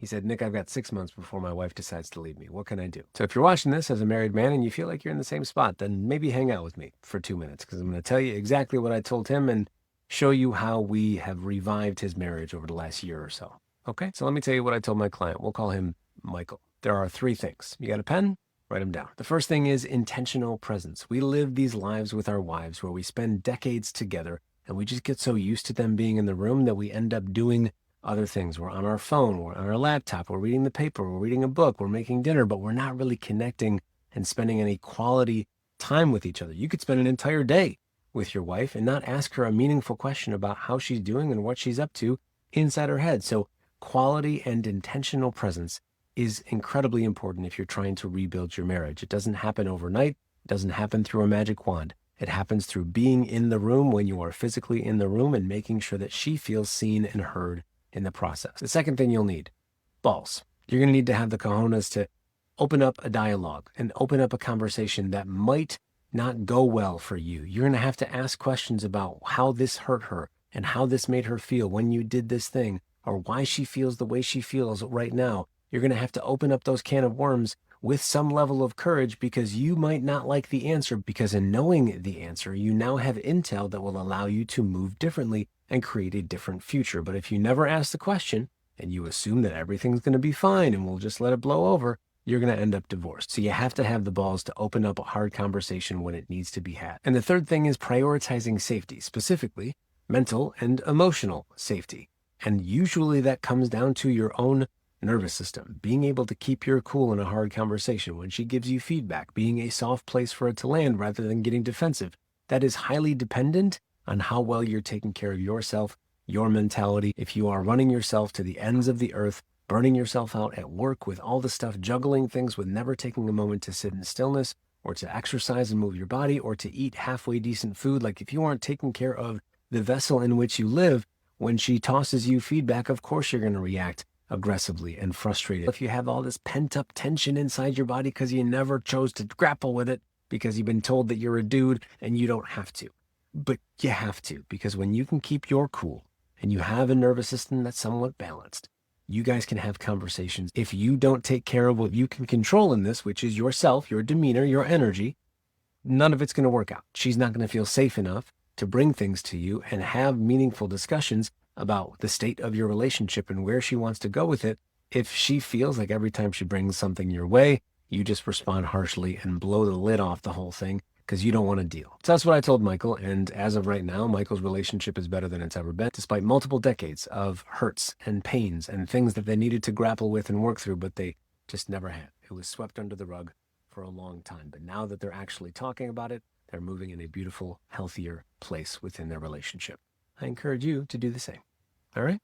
He said, Nick, I've got 6 months before my wife decides to leave me. What can I do? So if you're watching this as a married man and you feel like you're in the same spot, then maybe hang out with me for 2 minutes because I'm going to tell you exactly what I told him and show you how we have revived his marriage over the last year or so. Okay, so let me tell you what I told my client. We'll call him Michael. There are 3 things. You got a pen? Write them down. The first thing is intentional presence. We live these lives with our wives where we spend decades together and we just get so used to them being in the room that we end up doing other things. We're on our phone, we're on our laptop, we're reading the paper, we're reading a book, we're making dinner, but we're not really connecting and spending any quality time with each other. You could spend an entire day with your wife and not ask her a meaningful question about how she's doing and what she's up to inside her head. So quality and intentional presence is incredibly important if you're trying to rebuild your marriage. It doesn't happen overnight. It doesn't happen through a magic wand. It happens through being in the room when you are physically in the room and making sure that she feels seen and heard in the process. The second thing you'll need, balls. You're going to need to have the cojones to open up a dialogue and open up a conversation that might not go well for you. You're going to have to ask questions about how this hurt her and how this made her feel when you did this thing or why she feels the way she feels right now. You're going to have to open up those can of worms with some level of courage because you might not like the answer, because in knowing the answer, you now have intel that will allow you to move differently and create a different future. But if you never ask the question and you assume that everything's going to be fine and we'll just let it blow over, you're going to end up divorced. So you have to have the balls to open up a hard conversation when it needs to be had. And the third thing is prioritizing safety, specifically mental and emotional safety. And usually that comes down to your own nervous system, being able to keep your cool in a hard conversation when she gives you feedback, being a soft place for it to land rather than getting defensive. That is highly dependent on how well you're taking care of yourself, your mentality. If you are running yourself to the ends of the earth, burning yourself out at work with all the stuff, juggling things with never taking a moment to sit in stillness or to exercise and move your body or to eat halfway decent food, like if you aren't taking care of the vessel in which you live, when she tosses you feedback, of course you're going to react aggressively and frustrated. If you have all this pent up tension inside your body because you never chose to grapple with it because you've been told that you're a dude and you don't have to. But you have to, because when you can keep your cool and you have a nervous system that's somewhat balanced, you guys can have conversations. If you don't take care of what you can control in this, which is yourself, your demeanor, your energy, none of it's going to work out. She's not going to feel safe enough to bring things to you and have meaningful discussions about the state of your relationship and where she wants to go with it if she feels like every time she brings something your way, you just respond harshly and blow the lid off the whole thing because you don't want to deal. So that's what I told Michael, and as of right now, Michael's relationship is better than it's ever been, despite multiple decades of hurts and pains and things that they needed to grapple with and work through, but they just never had. It was swept under the rug for a long time. But now that they're actually talking about it, they're moving in a beautiful, healthier place within their relationship. I encourage you to do the same. All right?